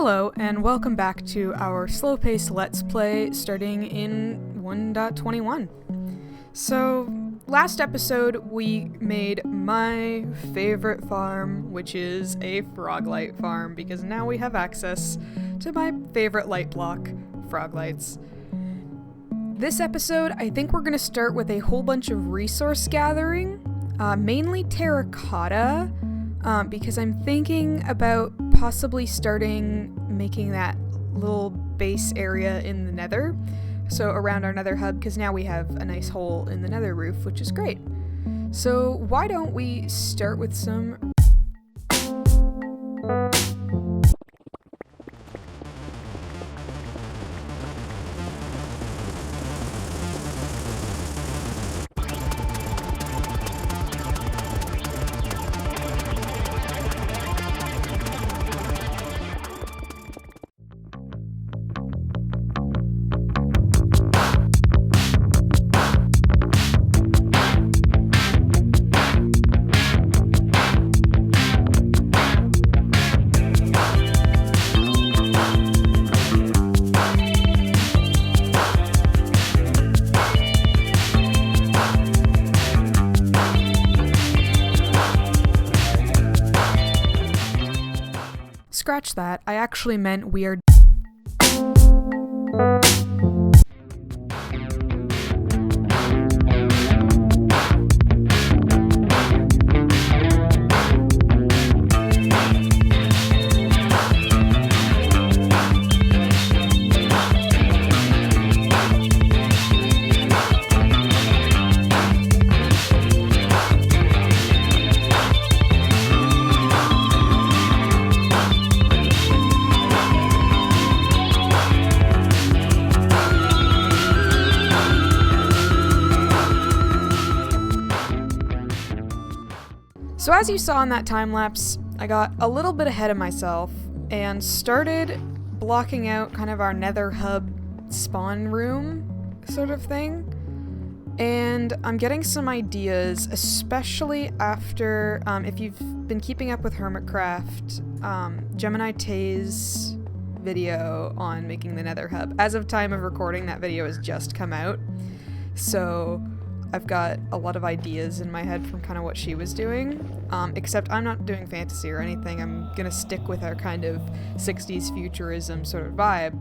Hello, and welcome back to our slow-paced Let's Play starting in 1.21. So, last episode we made my favorite farm, which is a frog light farm, because now we have access to my favorite light block, frog lights. This episode, I think we're going to start with a whole bunch of resource gathering, mainly terracotta, because I'm thinking about possibly starting making that little base area in the nether, so around our nether hub, because now we have a nice hole in the nether roof, which is great. So why don't we start with some Scratch that, I actually meant we are So as you saw in that time lapse, I got a little bit ahead of myself and started blocking out kind of our nether hub spawn room sort of thing. And I'm getting some ideas, especially after, if you've been keeping up with Hermitcraft, Gemini Tay's video on making the nether hub. As of time of recording, that video has just come out. So I've got a lot of ideas in my head from kind of what she was doing, except I'm not doing fantasy or anything. I'm gonna stick with our kind of 60s futurism sort of vibe.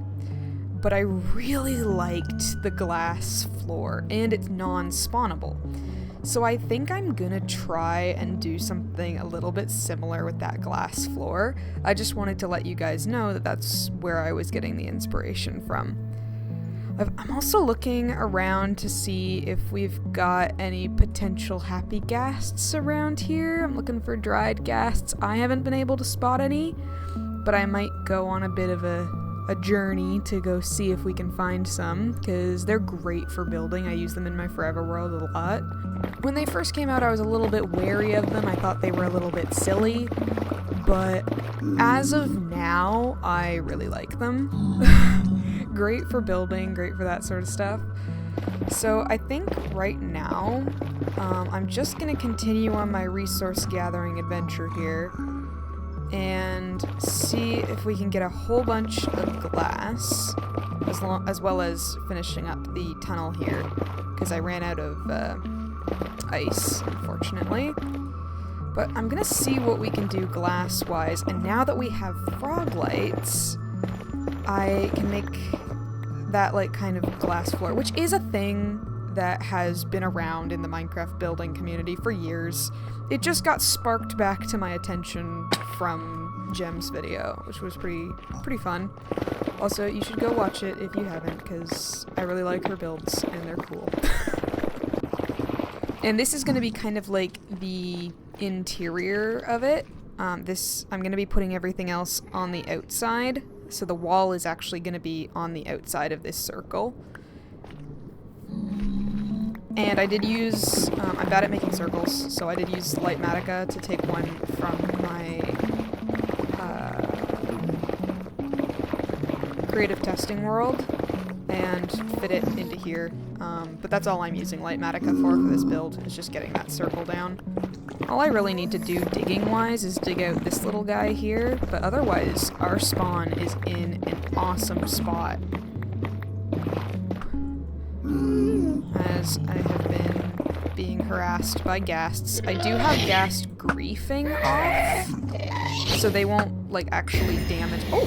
But I really liked the glass floor, and it's non-spawnable. So I think I'm gonna try and do something a little bit similar with that glass floor. I just wanted to let you guys know that that's where I was getting the inspiration from. I'm also looking around to see if we've got any potential happy ghasts around here. I'm looking for dried ghasts. I haven't been able to spot any, but I might go on a bit of a journey to go see if we can find some, because they're great for building. I use them in my Forever World a lot. When they first came out, I was a little bit wary of them. I thought they were a little bit silly, but as of now, I really like them. Great for building, great for that sort of stuff. So I think right now, I'm just going to continue on my resource gathering adventure here and see if we can get a whole bunch of glass, as well as finishing up the tunnel here, because I ran out of ice, unfortunately. But I'm going to see what we can do glass-wise, and now that we have frog lights, I can make that like kind of glass floor, which is a thing that has been around in the Minecraft building community for years. It just got sparked back to my attention from Gem's video, which was pretty fun. Also, you should go watch it if you haven't, because I really like her builds and they're cool. And this is going to be kind of like the interior of it. I'm going to be putting everything else on the outside. So the wall is actually going to be on the outside of this circle. And I did use, I'm bad at making circles, so I did use Lightmatica to take one from my creative testing world. and fit it into here. But that's all I'm using Lightmatica for this build, is just getting that circle down. All I really need to do digging-wise is dig out this little guy here, but otherwise our spawn is in an awesome spot. As I have been being harassed by ghasts. I do have ghast griefing off, so they won't, like, actually damage— oh!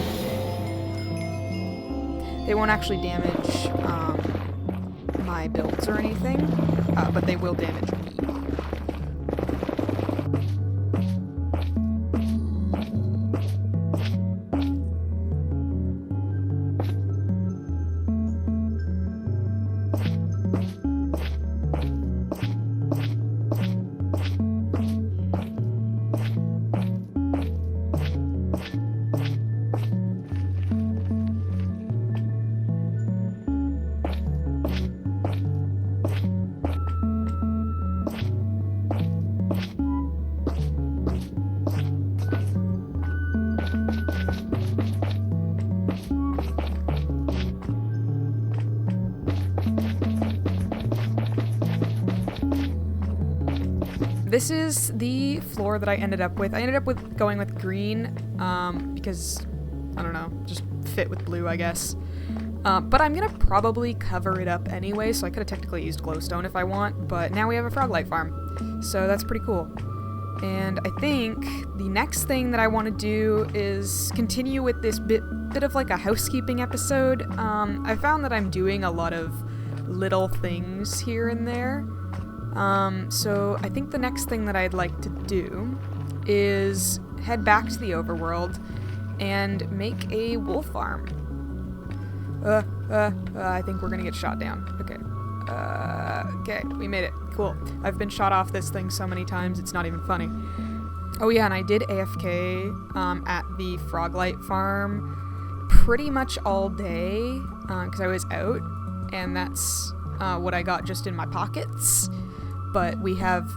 They won't actually damage, my builds or anything, but they will damage me. This is the floor that I ended up with. I ended up with going with green, because, I don't know, just fit with blue, I guess. But I'm gonna probably cover it up anyway, so I could have technically used glowstone if I want, but now we have a froglight farm, so that's pretty cool. And I think the next thing that I want to do is continue with this bit of like a housekeeping episode. I found that I'm doing a lot of little things here and there. So I think the next thing that I'd like to do is head back to the overworld and make a wolf farm. I think we're gonna get shot down. Okay. Okay, we made it. Cool. I've been shot off this thing so many times, it's not even funny. Oh yeah, and I did AFK, at the froglight farm pretty much all day, because I was out, and that's, what I got just in my pockets. But we have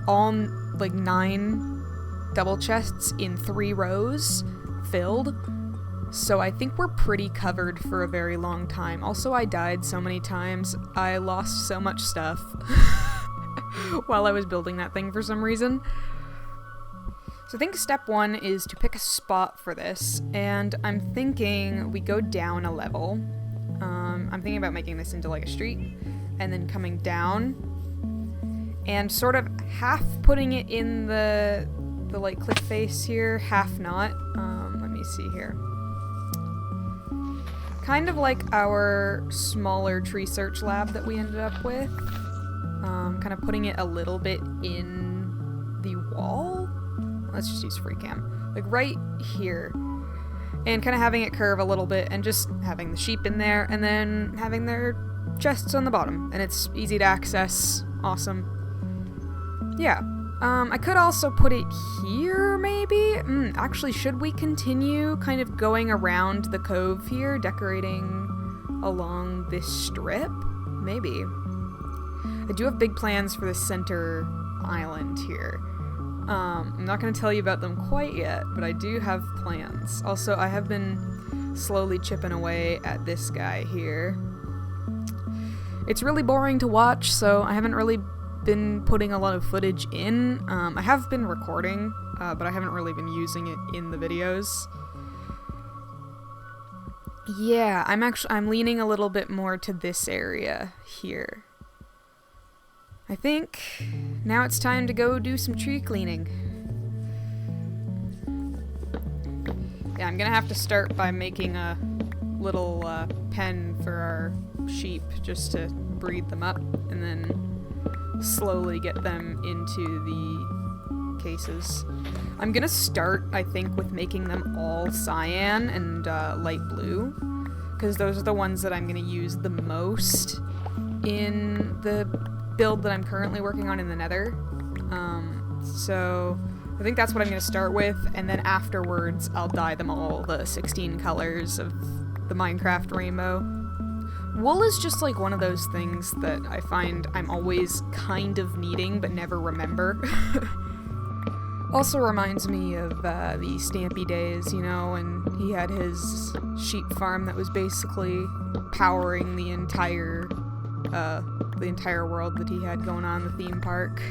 all, like, 9 double chests in 3 rows filled, so I think we're pretty covered for a very long time. Also, I died so many times. I lost so much stuff while I was building that thing for some reason. So I think step 1 is to pick a spot for this, and I'm thinking we go down a level. I'm thinking about making this into, like, a street, and then coming down, and sort of half putting it in the like cliff face here, half not. Let me see here. Kind of like our smaller tree search lab that we ended up with. Kind of putting it a little bit in the wall. Let's just use free cam. Like right here. And kind of having it curve a little bit and just having the sheep in there and then having their chests on the bottom. And it's easy to access. Awesome. Yeah, I could also put it here, maybe? Actually, should we continue kind of going around the cove here, decorating along this strip? Maybe. I do have big plans for the center island here. I'm not going to tell you about them quite yet, but I do have plans. Also, I have been slowly chipping away at this guy here. It's really boring to watch, so I haven't really been putting a lot of footage in. I have been recording, but I haven't really been using it in the videos. Yeah, I'm leaning a little bit more to this area here. I think now it's time to go do some tree cleaning. Yeah, I'm gonna have to start by making a little pen for our sheep just to breed them up, and then slowly get them into the cases. I'm gonna start, I think, with making them all cyan and light blue, because those are the ones that I'm gonna use the most in the build that I'm currently working on in the Nether. So I think that's what I'm gonna start with, and then afterwards I'll dye them all the 16 colors of the Minecraft rainbow. Wool is just like one of those things that I find I'm always kind of needing but never remember. Also reminds me of the Stampy days, you know, and he had his sheep farm that was basically powering the entire world that he had going on in the theme park.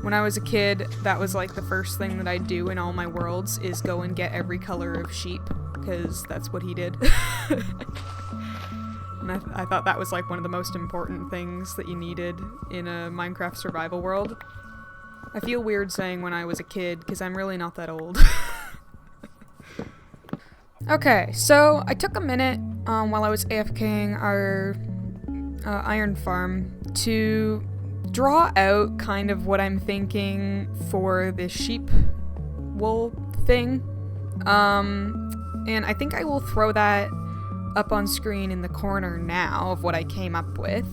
When I was a kid, that was like the first thing that I'd do in all my worlds is go and get every color of sheep, because that's what he did. And I thought that was like one of the most important things that you needed in a Minecraft survival world. I feel weird saying when I was a kid, because I'm really not that old. Okay, so I took a minute while I was AFKing our iron farm to draw out kind of what I'm thinking for this sheep wool thing. And I think I will throw that up on screen in the corner now of what I came up with.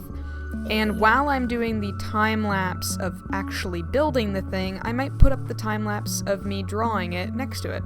And while I'm doing the time-lapse of actually building the thing, I might put up the time-lapse of me drawing it next to it.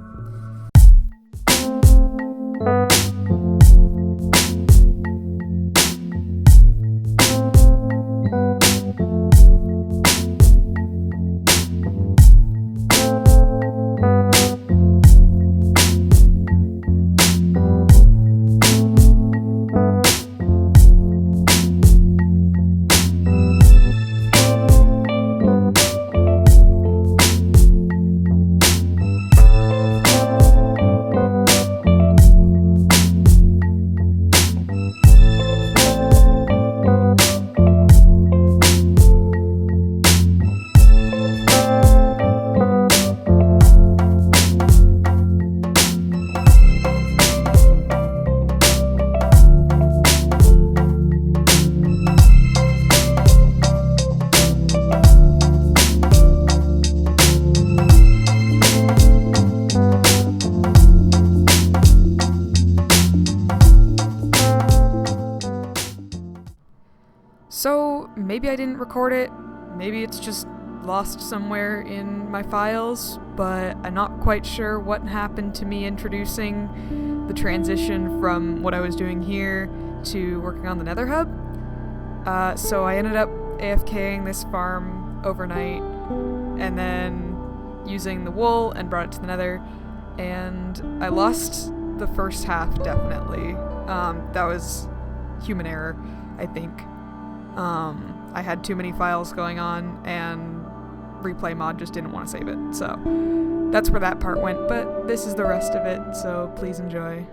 So, maybe I didn't record it, maybe it's just lost somewhere in my files, but I'm not quite sure what happened to me introducing the transition from what I was doing here to working on the Nether Hub. So I ended up AFKing this farm overnight, and then using the wool and brought it to the Nether, and I lost the first half, definitely. That was human error, I think. I had too many files going on, and Replay Mod just didn't want to save it, so that's where that part went, but this is the rest of it, so please enjoy.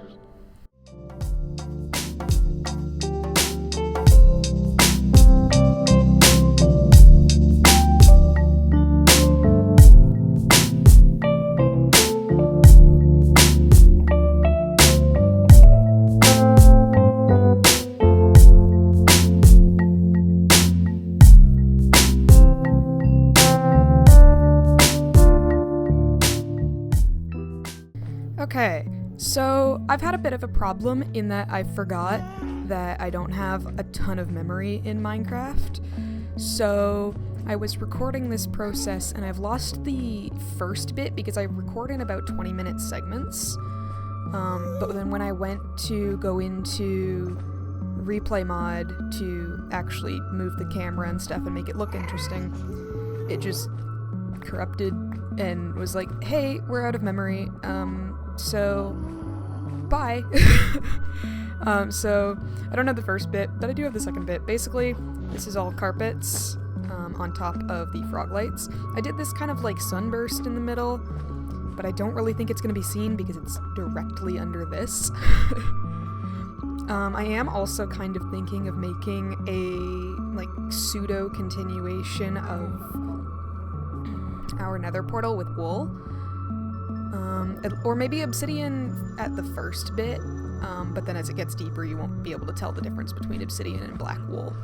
Okay, so I've had a bit of a problem in that I forgot that I don't have a ton of memory in Minecraft. So I was recording this process and I've lost the first bit because I record in about 20-minute segments. But then when I went to go into Replay Mod to actually move the camera and stuff and make it look interesting, it just corrupted and was like, hey, we're out of memory, so bye. So I don't have the first bit, but I do have the second bit. Basically, this is all carpets on top of the frog lights. I did this kind of like sunburst in the middle, but I don't really think it's going to be seen because it's directly under this. I am also kind of thinking of making a like pseudo continuation of our nether portal with wool. Or maybe obsidian at the first bit, but then as it gets deeper you won't be able to tell the difference between obsidian and black wool.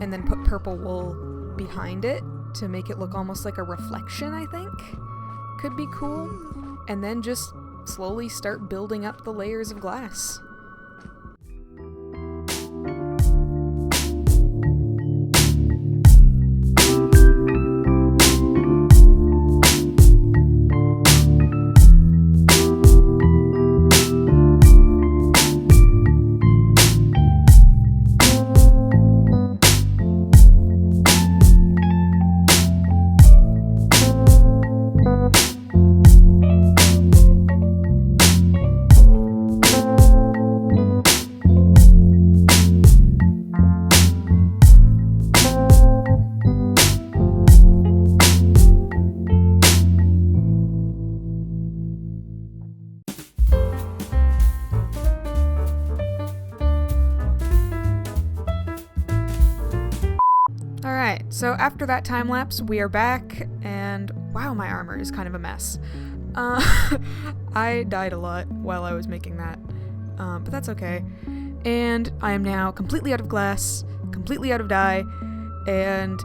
And then put purple wool behind it to make it look almost like a reflection, I think. Could be cool. And then just slowly start building up the layers of glass. So after that time lapse, we are back, and wow, my armor is kind of a mess. I died a lot while I was making that, but that's okay. And I am now completely out of glass, completely out of dye, and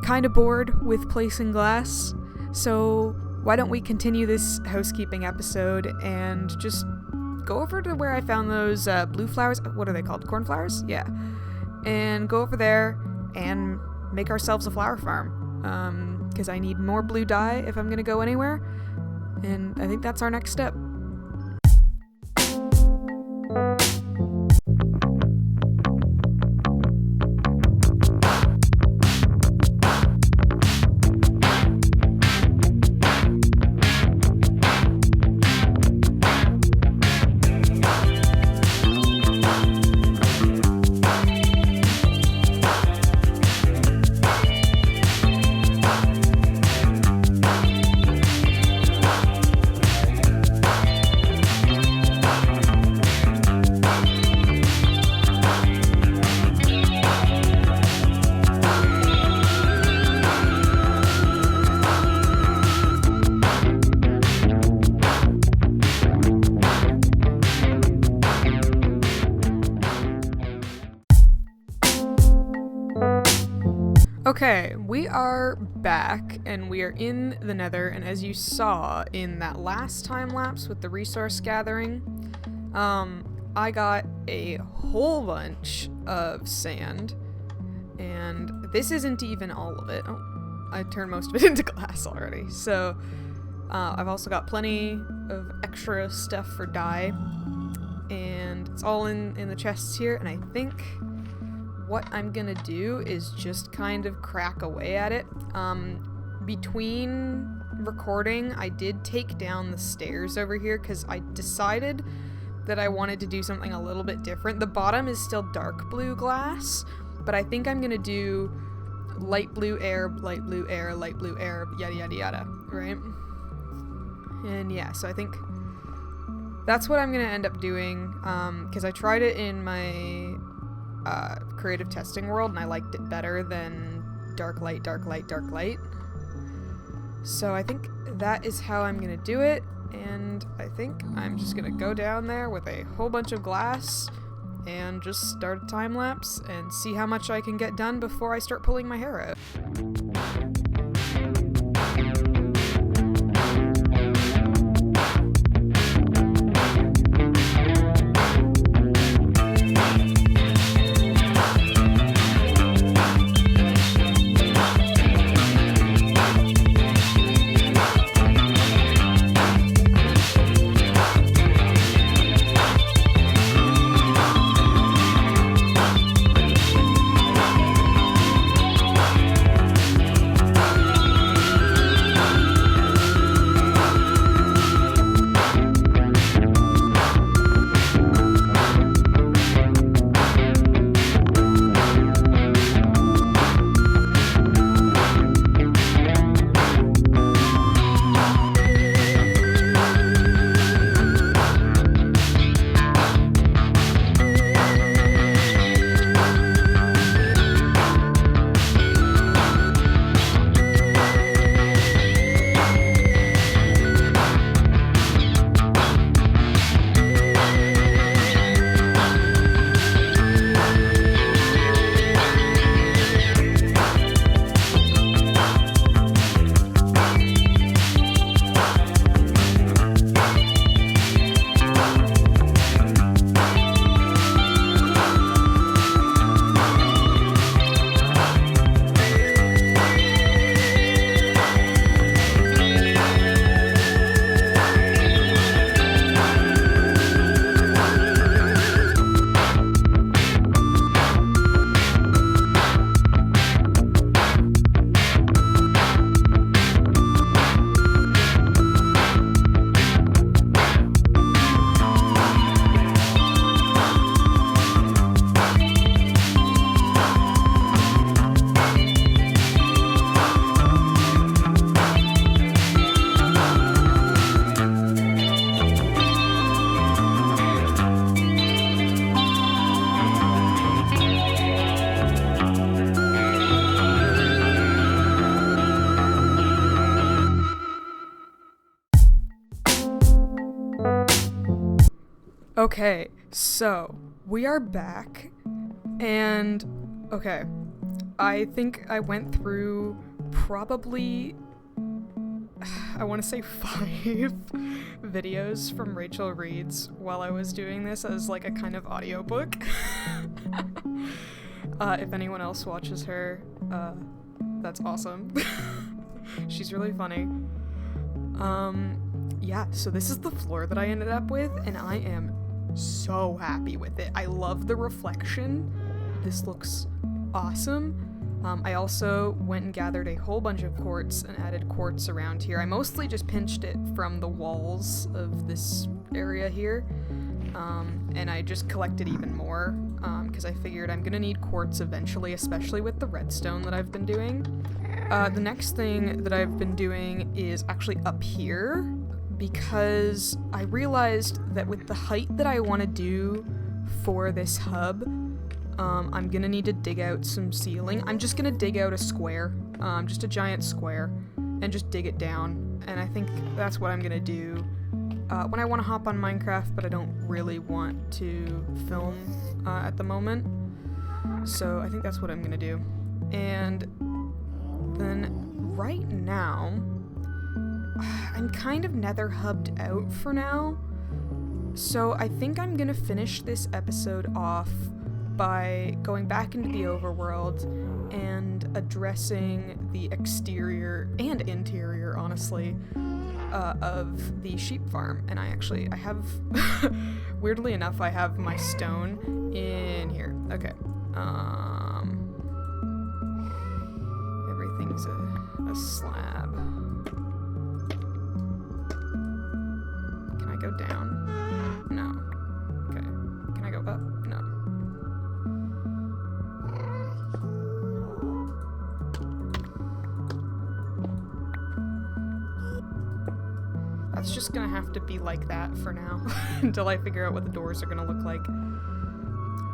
kind of bored with placing glass. So why don't we continue this housekeeping episode and just go over to where I found those blue flowers. What are they called? Cornflowers? Yeah. And go over there and make ourselves a flower farm. Because I need more blue dye if I'm going to go anywhere. And I think that's our next step. Okay, we are back, and we are in the Nether, and as you saw in that last time lapse with the resource gathering, I got a whole bunch of sand, and this isn't even all of it. Oh, I turned most of it into glass already. So, I've also got plenty of extra stuff for dye, and it's all in the chests here, and I think what I'm gonna do is just kind of crack away at it. Between recording, I did take down the stairs over here because I decided that I wanted to do something a little bit different. The bottom is still dark blue glass, but I think I'm gonna do light blue air, light blue air, light blue air, yada yada yada, right? And yeah, so I think that's what I'm gonna end up doing, because I tried it in my creative testing world, and I liked it better than dark light, dark light, dark light. So I think that is how I'm gonna do it, and I think I'm just gonna go down there with a whole bunch of glass and just start a time lapse and see how much I can get done before I start pulling my hair out. Okay, so we are back, and okay, I think I went through probably, I want to say 5 videos from Rachel Reed's while I was doing this as like a kind of audiobook. If anyone else watches her, that's awesome. She's really funny. Yeah, so this is the floor that I ended up with, and I am so happy with it. I love the reflection. This looks awesome. I also went and gathered a whole bunch of quartz and added quartz around here. I mostly just pinched it from the walls of this area here, and I just collected even more, because I figured I'm gonna need quartz eventually, especially with the redstone that I've been doing. The next thing that I've been doing is actually up here, because I realized that with the height that I want to do for this hub, I'm gonna need to dig out some ceiling. I'm just gonna dig out a square, just a giant square, and just dig it down, and I think that's what I'm gonna do when I want to hop on Minecraft, but I don't really want to film at the moment, so I think that's what I'm gonna do. And then right now, I'm kind of nether hubbed out for now, so I think I'm gonna finish this episode off by going back into the overworld and addressing the exterior and interior, honestly, of the sheep farm. And I have, weirdly enough, I have my stone in here. Okay. Everything's a slab. Can I go down? No. Okay. Can I go up? No. That's just gonna have to be like that for now, until I figure out what the doors are gonna look like.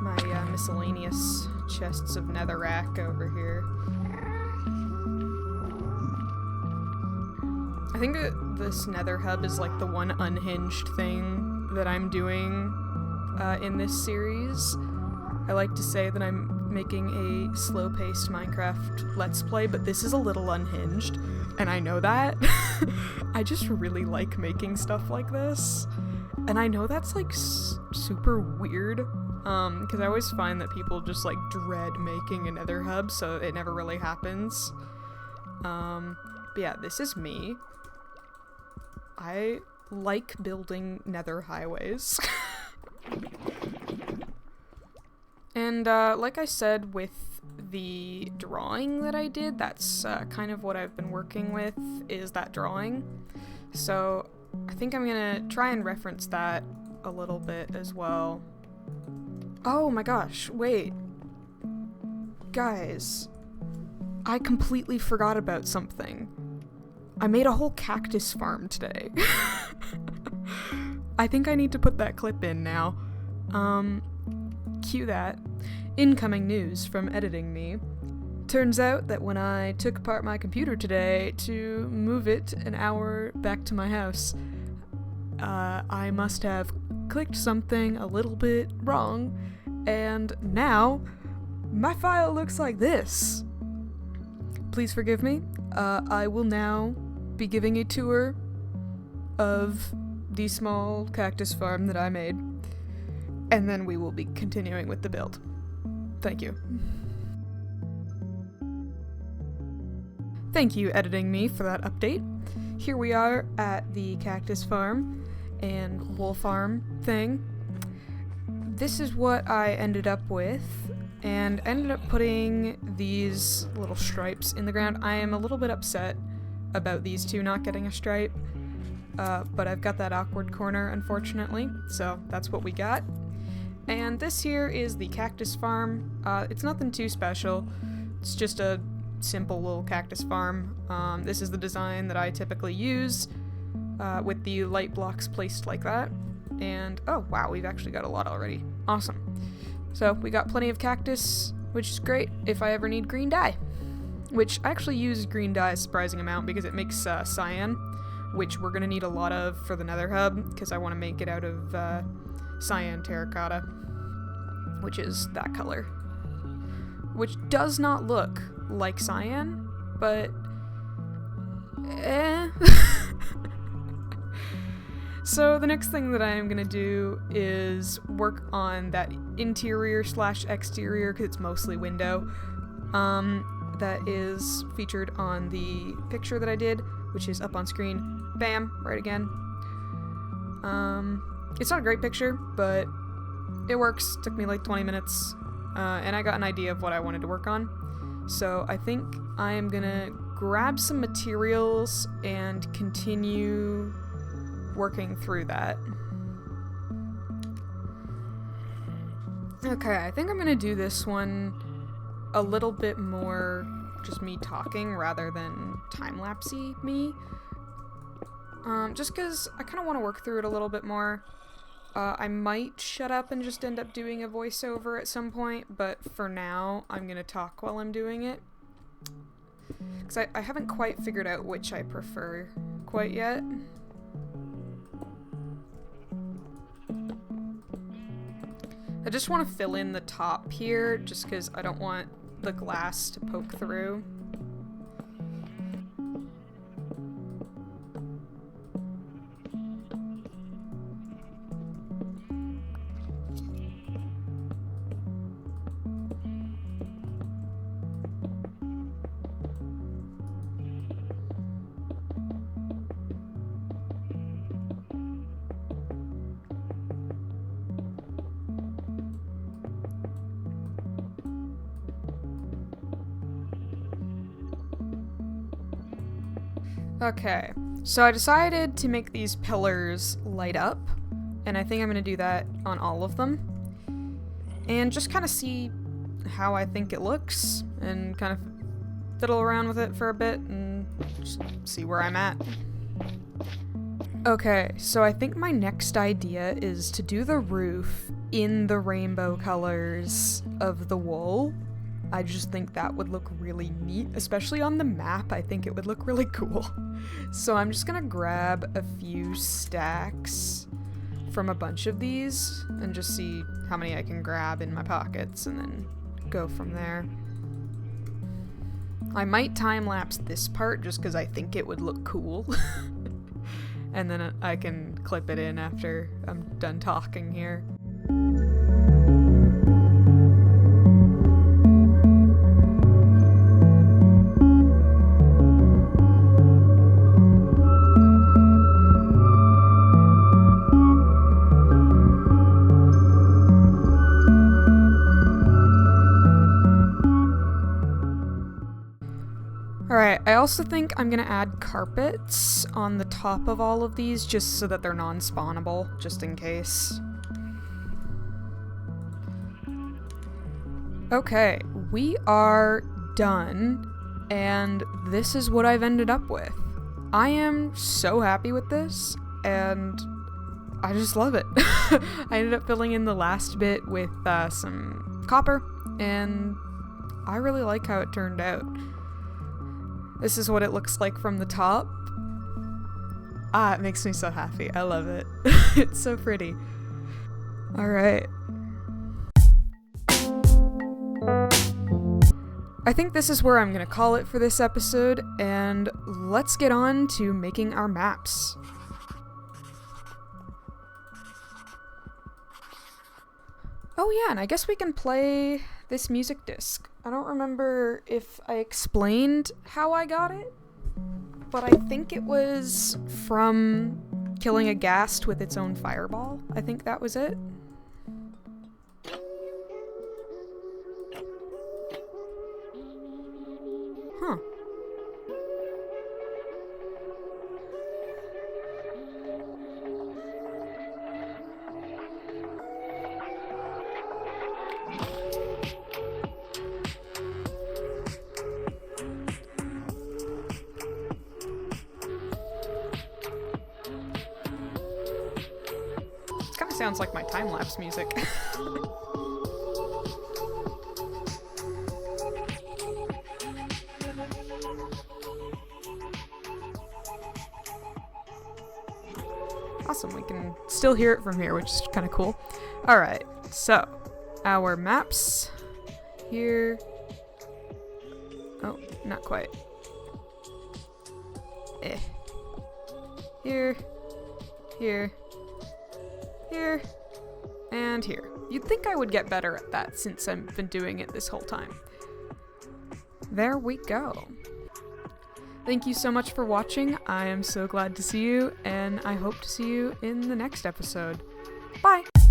My miscellaneous chests of netherrack over here. I think that this nether hub is like the one unhinged thing that I'm doing in this series. I like to say that I'm making a slow-paced Minecraft Let's Play, but this is a little unhinged, and I know that. I just really like making stuff like this, and I know that's like super weird, because I always find that people just like dread making a nether hub, so it never really happens. But yeah, this is me. I like building nether highways. And like I said with the drawing that I did, that's kind of what I've been working with, is that drawing. So I think I'm gonna try and reference that a little bit as well. Oh my gosh, wait. Guys, I completely forgot about something. I made a whole cactus farm today. I think I need to put that clip in now. Cue that. Incoming news from editing me. Turns out that when I took apart my computer today to move it an hour back to my house, I must have clicked something a little bit wrong, and now my file looks like this. Please forgive me. I will now be giving a tour of the small cactus farm that I made, and then we will be continuing with the build. Thank you. Thank you, editing me, for that update. Here we are at the cactus farm and wool farm thing. This is what I ended up with, and ended up putting these little stripes in the ground. I am a little bit upset about these two not getting a stripe, but I've got that awkward corner, unfortunately, so that's what we got. And this here is the cactus farm. It's nothing too special. It's just a simple little cactus farm. This is the design that I typically use, with the light blocks placed like that. And, oh wow, we've actually got a lot already. Awesome. So, we got plenty of cactus, which is great if I ever need green dye. Which, I actually use green dye a surprising amount because it makes cyan, which we're gonna need a lot of for the nether hub, because I want to make it out of cyan terracotta, which is that color. Which does not look like cyan, but So the next thing that I am going to do is work on that interior / exterior, because it's mostly window, that is featured on the picture that I did, which is up on screen. Bam, right again. It's not a great picture, but it works. Took me like 20 minutes, and I got an idea of what I wanted to work on. So I think I am gonna grab some materials and continue working through that. Okay, I think I'm gonna do this one a little bit more just me talking rather than time-lapsey me. Just because I kind of want to work through it a little bit more. I might shut up and just end up doing a voiceover at some point, but for now, I'm gonna talk while I'm doing it. Because I haven't quite figured out which I prefer quite yet. I just want to fill in the top here, just because I don't want the glass to poke through. Okay, so I decided to make these pillars light up, and I think I'm going to do that on all of them, and just kind of see how I think it looks, and kind of fiddle around with it for a bit, and just see where I'm at. Okay, so I think my next idea is to do the roof in the rainbow colors of the wool. I just think that would look really neat, especially on the map. I think it would look really cool. So I'm just gonna grab a few stacks from a bunch of these and just see how many I can grab in my pockets and then go from there. I might time-lapse this part just because I think it would look cool. And then I can clip it in after I'm done talking here. Alright, I also think I'm gonna add carpets on the top of all of these just so that they're non-spawnable, just in case. Okay, we are done, and this is what I've ended up with. I am so happy with this, and I just love it. I ended up filling in the last bit with some copper, and I really like how it turned out. This is what it looks like from the top. It makes me so happy. I love it. It's so pretty. Alright. I think this is where I'm gonna call it for this episode, and let's get on to making our maps. Oh yeah, and I guess we can play this music disc. I don't remember if I explained how I got it, but I think it was from killing a ghast with its own fireball. I think that was it. Huh. Kind of sounds like my time-lapse music. Awesome, we can still hear it from here, which is kind of cool. Alright, so, our maps here. Oh, not quite. Here, here, here, and here. You'd think I would get better at that since I've been doing it this whole time. There we go. Thank you so much for watching. I am so glad to see you, and I hope to see you in the next episode. Bye!